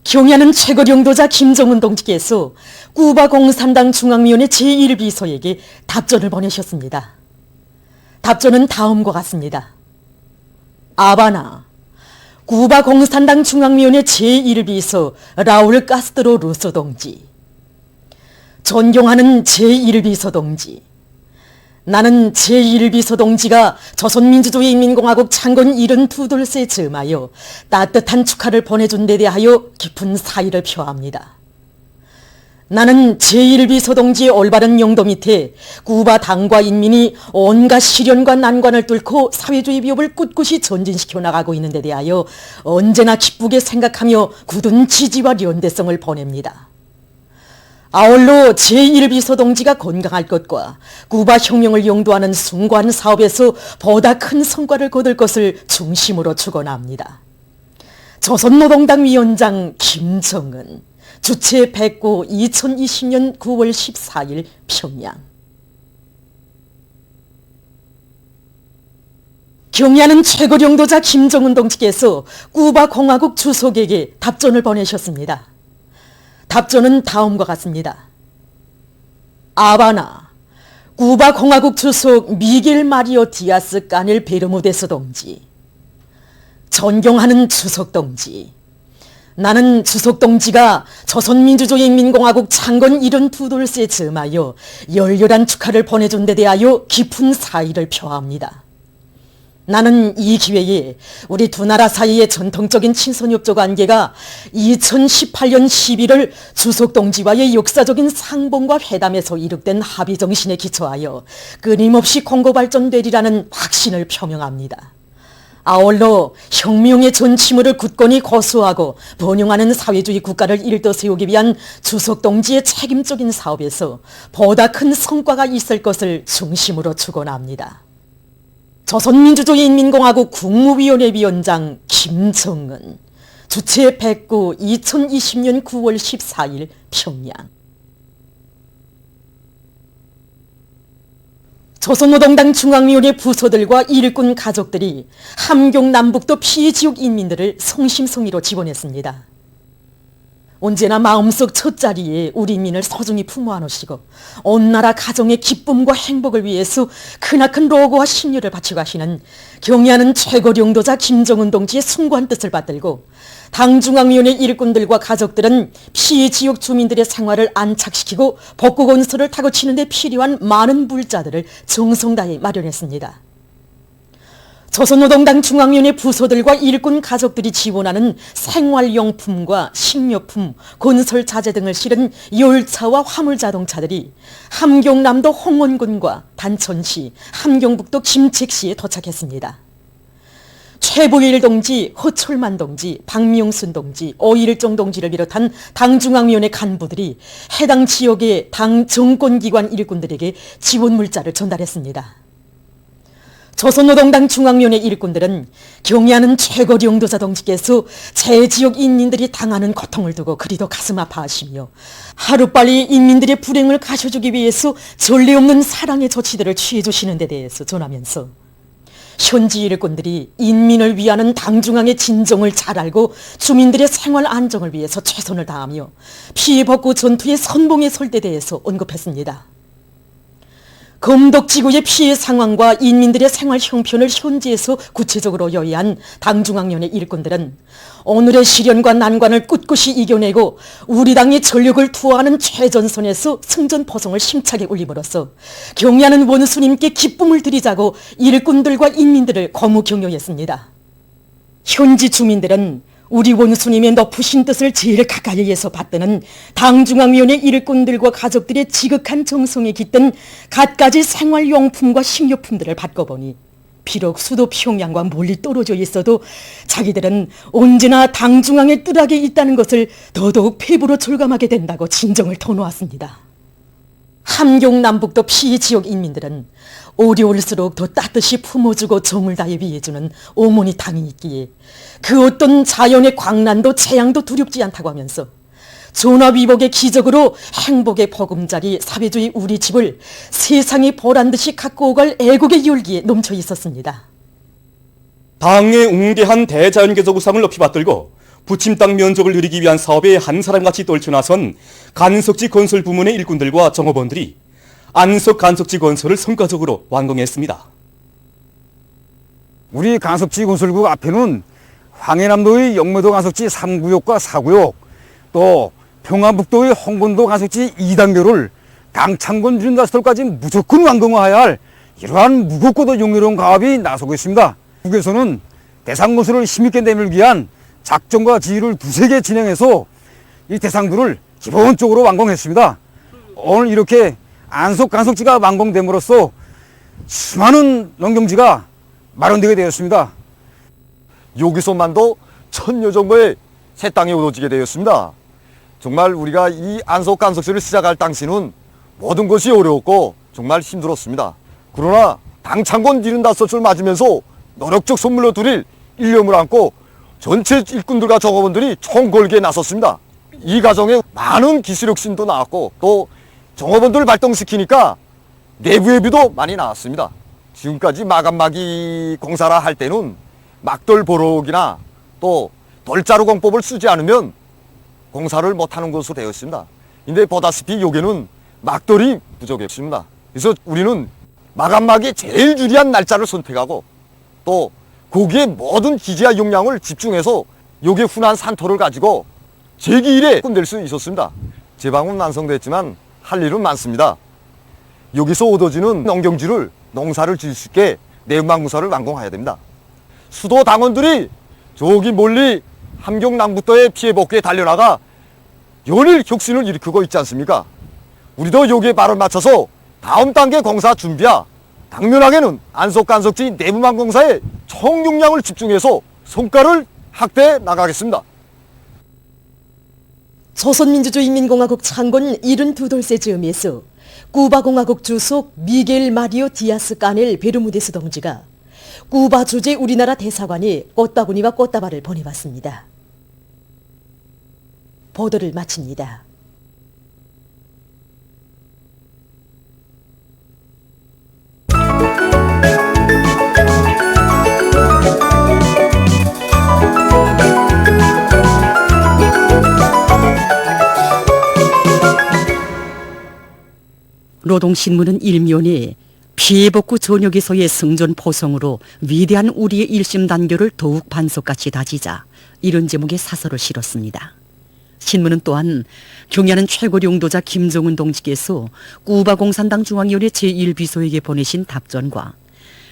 경야는 최고령도자 김정은 동지께서 쿠바 공산당 중앙위원회 제1비서에게 답전을 보내셨습니다. 답전은 다음과 같습니다. 아바나, 쿠바 공산당 중앙위원회 제1비서 라울 카스트로 루소 동지. 존경하는 제1비서 동지. 나는 제1비서 동지가 조선민주주의인민공화국 창건 72돌세 즈음하여 따뜻한 축하를 보내준 데 대하여 깊은 사의를 표합니다. 나는 제1비서 동지의 올바른 용도 밑에 쿠바 당과 인민이 온갖 시련과 난관을 뚫고 사회주의 비업을 꿋꿋이 전진시켜 나가고 있는 데 대하여 언제나 기쁘게 생각하며 굳은 지지와 연대성을 보냅니다. 아울러 제1비서 동지가 건강할 것과 쿠바 혁명을 영도하는 숭고한 사업에서 보다 큰 성과를 거둘 것을 중심으로 축원합니다. 조선노동당 위원장 김정은, 주체 109, 2020년 9월 14일 평양. 경야는 최고령도자 김정은 동지께서 쿠바 공화국 주석에게 답전을 보내셨습니다. 답전은 다음과 같습니다. 아바나, 쿠바 공화국 주석 미겔 마리오 디아스 까넬 베르무데스 동지. 존경하는 주석 동지. 나는 주석 동지가 조선민주주의인민공화국 창건 72돌세 즈음하여 열렬한 축하를 보내준 데 대하여 깊은 사의를 표합니다. 나는 이 기회에 우리 두 나라 사이의 전통적인 친선협조 관계가 2018년 11월 주석 동지와의 역사적인 상봉과 회담에서 이룩된 합의 정신에 기초하여 끊임없이 공고발전되리라는 확신을 표명합니다. 아울러 혁명의 전치물을 굳건히 고수하고 번영하는 사회주의 국가를 일떠 세우기 위한 주석 동지의 책임적인 사업에서 보다 큰 성과가 있을 것을 중심으로 축원합니다. 조선민주주의인민공화국 국무위원회 위원장 김정은, 주체 109, 2020년 9월 14일 평양. 조선노동당 중앙위원회 부서들과 일꾼 가족들이 함경 남북도 피해지역 인민들을 성심성의로 지원했습니다. 언제나 마음속 첫자리에 우리 인민을 소중히 품어 안으시고 온 나라 가정의 기쁨과 행복을 위해서 크나큰 로고와 심려를 바치고 하시는 경야는 최고령도자 김정은 동지의 숭고한 뜻을 받들고 당중앙위원회 일꾼들과 가족들은 피해 지역 주민들의 생활을 안착시키고 복구 건설을 타고치는 데 필요한 많은 물자들을 정성 다해 마련했습니다. 조선노동당 중앙위원회 부서들과 일꾼 가족들이 지원하는 생활용품과 식료품, 건설자재 등을 실은 열차와 화물자동차들이 함경남도 홍원군과 단천시, 함경북도 김책시에 도착했습니다. 최보일 동지, 허철만 동지, 박명순 동지, 오일정 동지를 비롯한 당중앙위원회 간부들이 해당 지역의 당 정권기관 일꾼들에게 지원 물자를 전달했습니다. 조선노동당 중앙위원회 일꾼들은 경야는 최고령도자 동지께서 제 지역 인민들이 당하는 고통을 두고 그리도 가슴 아파하시며 하루빨리 인민들의 불행을 가셔주기 위해서 전례 없는 사랑의 조치들을 취해주시는 데 대해서 전하면서 현지 일꾼들이 인민을 위하는 당중앙의 진정을 잘 알고 주민들의 생활 안정을 위해서 최선을 다하며 피해 복구 전투의 선봉에 설 때 대해서 언급했습니다. 검독지구의 피해 상황과 인민들의 생활 형편을 현지에서 구체적으로 요해한 당중앙위원회 일꾼들은 오늘의 시련과 난관을 꿋꿋이 이겨내고 우리 당의 전력을 투하하는 최전선에서 승전포성을 힘차게 울림으로써 경야는 원수님께 기쁨을 드리자고 일꾼들과 인민들을 고무 격려했습니다. 현지 주민들은 우리 원수님의 높으신 뜻을 제일 가까이에서 받드는 당중앙위원회 일꾼들과 가족들의 지극한 정성에 깃든 갖가지 생활용품과 식료품들을 받고 보니 비록 수도 평양과 멀리 떨어져 있어도 자기들은 언제나 당중앙의 뜰하게 있다는 것을 더더욱 패부로 절감하게 된다고 진정을 터놓았습니다. 함경남북도 피해 지역 인민들은 어려울수록 더 따뜻이 품어주고 정을 다해 위해주는 어머니 당이 있기에 그 어떤 자연의 광란도 재앙도 두렵지 않다고 하면서 전화위복의 기적으로 행복의 보금자리 사회주의 우리 집을 세상이 보란듯이 갖고 오갈 애국의 열기에 넘쳐 있었습니다. 당의 웅대한 대자연개조 구상을 높이 받들고 부침 땅 면적을 늘리기 위한 사업에 한 사람같이 떨쳐나선 간석지 건설 부문의 일꾼들과 정업원들이 안석 간석지 건설을 성과적으로 완공했습니다. 우리 간석지 건설국 앞에는 황해남도의 영매도 간석지 3구역과 4구역, 또 평안북도의 홍건도 간석지 2단계를 당창건 준다시설까지 무조건 완공해야 할 이러한 무겁고도 용이로운 가업이 나서고 있습니다. 국에서는 대상건설을 힘있게 내밀기 위한 작전과 지휘를 두세 개 진행해서 이 대상들을 기본적으로 완공했습니다. 오늘 이렇게 안석 간석지가 완공됨으로써 수많은 농경지가 마련되게 되었습니다. 여기서만도 1000여 정도의 새 땅이 얻어지게 되었습니다. 정말 우리가 이 안석 간석지를 시작할 당시는 모든 것이 어려웠고 정말 힘들었습니다. 그러나 당창건 75을 맞으면서 노력적 선물로 드릴 일념을 안고 전체 일꾼들과 정업원들이 총걸기에 나섰습니다. 이 과정에 많은 기술혁신도 나왔고 또 정업원들을 발동시키니까 내부 예비도 많이 나왔습니다. 지금까지 마감막이 공사라 할 때는 막돌 보록이나 또 돌자루 공법을 쓰지 않으면 공사를 못하는 것으로 되었습니다. 근데 보다시피 여기는 막돌이 부족했습니다. 그래서 우리는 마감막이 제일 유리한 날짜를 선택하고 또 거기에 모든 기지와 역량을 집중해서 여기에 훈한 산토를 가지고 제기일에 끝낼 수 있었습니다. 제방은 완성됐지만 할 일은 많습니다. 여기서 얻어지는 농경지를 농사를 지을 수 있게 내음방무사를 완공해야 됩니다. 수도 당원들이 저기 멀리 함경남북도의 피해복구에 달려나가 연일 혁신을 일으키고 있지 않습니까? 우리도 여기에 발을 맞춰서 다음 단계 공사 준비와 당면하게는 안석간석지 내부망 공사에 총용량을 집중해서 성과를 확대해 나가겠습니다. 조선민주주의인민공화국 창건 72돌째 즈음에서 쿠바공화국 주석 미겔 마리오 디아스 까넬 베르무데스 동지가 쿠바 주재 우리나라 대사관에 꽃바구니와 꽃다발을 보내봤습니다. 보도를 마칩니다. 노동신문은 일면에 피해복구 전역에서의 승전 포성으로 위대한 우리의 일심단결을 더욱 반석같이 다지자 이런 제목의 사설을 실었습니다. 신문은 또한 경야는 최고領도자 김정은 동지께서 쿠바 공산당 중앙위원회 제1비서에게 보내신 답전과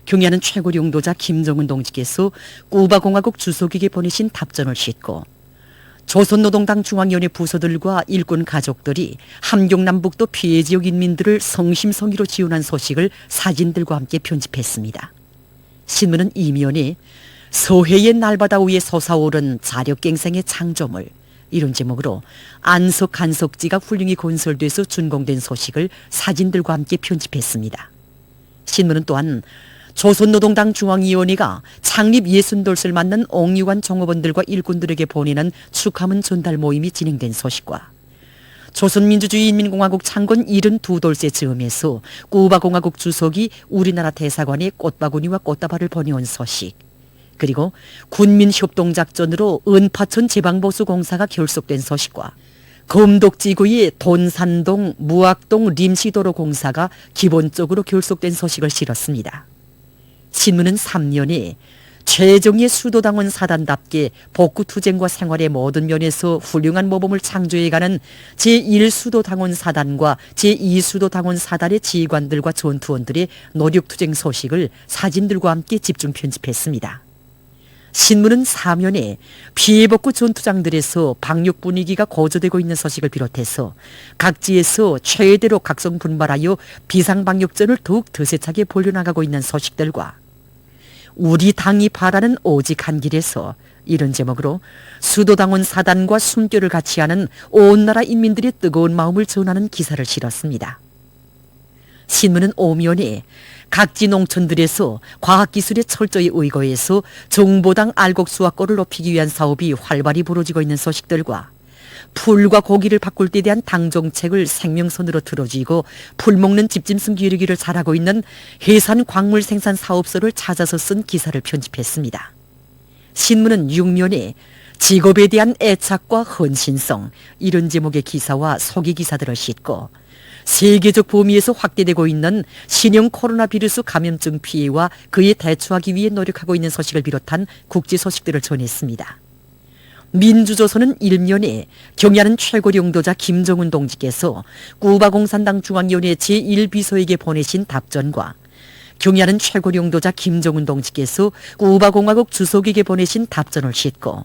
경야는 최고領도자 김정은 동지께서 쿠바 공화국 주석에게 보내신 답전을 싣고 조선노동당 중앙위원회 부서들과 일꾼 가족들이 함경남북도 피해 지역 인민들을 성심성의로 지원한 소식을 사진들과 함께 편집했습니다. 신문은 이면에 서해의 날바다 위에 솟아오른 자력갱생의 창조물 이런 제목으로 안석 간석지가 훌륭히 건설돼서 준공된 소식을 사진들과 함께 편집했습니다. 신문은 또한 조선노동당 중앙위원회가 창립 60돌을 맞는 옥류관 종업원들과 일꾼들에게 보내는 축하문 전달 모임이 진행된 소식과 조선민주주의인민공화국 창건 72돌째 즈음에서 쿠바공화국 주석이 우리나라 대사관에 꽃바구니와 꽃다발을 보내온 소식, 그리고 군민협동작전으로 은파천 제방보수공사가 결속된 소식과 검독지구의 돈산동, 무악동 림시도로 공사가 기본적으로 결속된 소식을 실었습니다. 신문은 3년에 최정예 수도당원 사단답게 복구투쟁과 생활의 모든 면에서 훌륭한 모범을 창조해가는 제1수도당원 사단과 제2수도당원 사단의 지휘관들과 전투원들의 노력투쟁 소식을 사진들과 함께 집중 편집했습니다. 신문은 4면에 피해복구 전투장들에서 방역 분위기가 고조되고 있는 소식을 비롯해서 각지에서 최대로 각성 분발하여 비상방역전을 더욱 드세차게 벌려나가고 있는 소식들과 우리 당이 바라는 오직 한 길에서 이런 제목으로 수도당원 사단과 숨결을 같이 하는 온 나라 인민들의 뜨거운 마음을 전하는 기사를 실었습니다. 신문은 5면에 각지 농촌들에서 과학기술의 철저히 의거해서 정보당 알곡수확고를 높이기 위한 사업이 활발히 벌어지고 있는 소식들과 풀과 고기를 바꿀 때 대한 당정책을 생명선으로 틀어쥐고 풀 먹는 집짐승 기르기를 잘하고 있는 해산 광물 생산 사업소를 찾아서 쓴 기사를 편집했습니다. 신문은 6면에 직업에 대한 애착과 헌신성, 이런 제목의 기사와 소개 기사들을 싣고 세계적 범위에서 확대되고 있는 신형 코로나 바이러스 감염증 피해와 그에 대처하기 위해 노력하고 있는 소식을 비롯한 국제 소식들을 전했습니다. 민주조선은 일면에 경야는 최고 영도자 김정은 동지께서 쿠바 공산당 중앙위원회 제1비서에게 보내신 답전과 경야는 최고 영도자 김정은 동지께서 쿠바 공화국 주석에게 보내신 답전을 싣고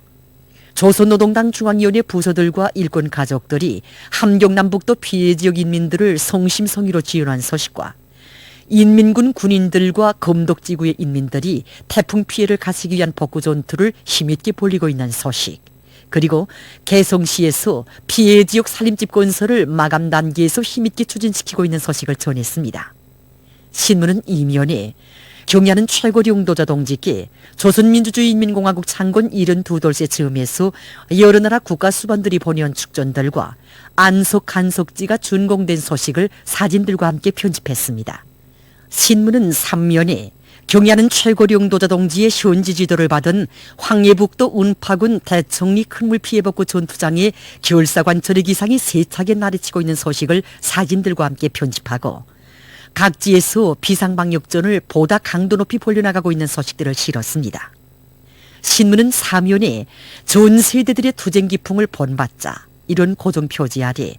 조선노동당 중앙위원회 부서들과 일꾼 가족들이 함경남북도 피해 지역 인민들을 성심성의로 지원한 소식과 인민군 군인들과 검독지구의 인민들이 태풍 피해를 가시기 위한 복구 전투를 힘있게 벌이고 있는 소식, 그리고 개성시에서 피해 지역 살림집 건설을 마감 단계에서 힘있게 추진시키고 있는 소식을 전했습니다. 신문은 이면에 경야는 최고 영도자 동지께 조선민주주의인민공화국 창건 72돌째 즈음에서 여러 나라 국가 수반들이 보내온 축전들과 안속 간석지가 준공된 소식을 사진들과 함께 편집했습니다. 신문은 3면에 경야는 최고 영도자 동지의 현지 지도를 받은 황해북도 운파군 대청리 큰물 피해복구 전투장의 결사관철의 기상이 세차게 나르치고 있는 소식을 사진들과 함께 편집하고 각지에서 비상방역전을 보다 강도 높이 벌려나가고 있는 소식들을 실었습니다. 신문은 사면에 전 세대들의 투쟁 기풍을 본받자 이런 고정 표지 아래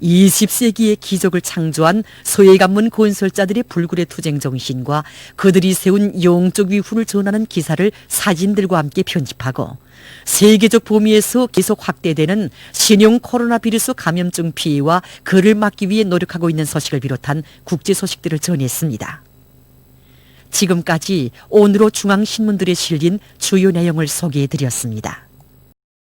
20세기의 기적을 창조한 서해관문 건설자들의 불굴의 투쟁 정신과 그들이 세운 영적 위훈을 전하는 기사를 사진들과 함께 편집하고 세계적 범위에서 계속 확대되는 신형 코로나 바이러스 감염증 피해와 그를 막기 위해 노력하고 있는 소식을 비롯한 국제 소식들을 전했습니다. 지금까지 오늘로 중앙신문들에 실린 주요 내용을 소개해드렸습니다.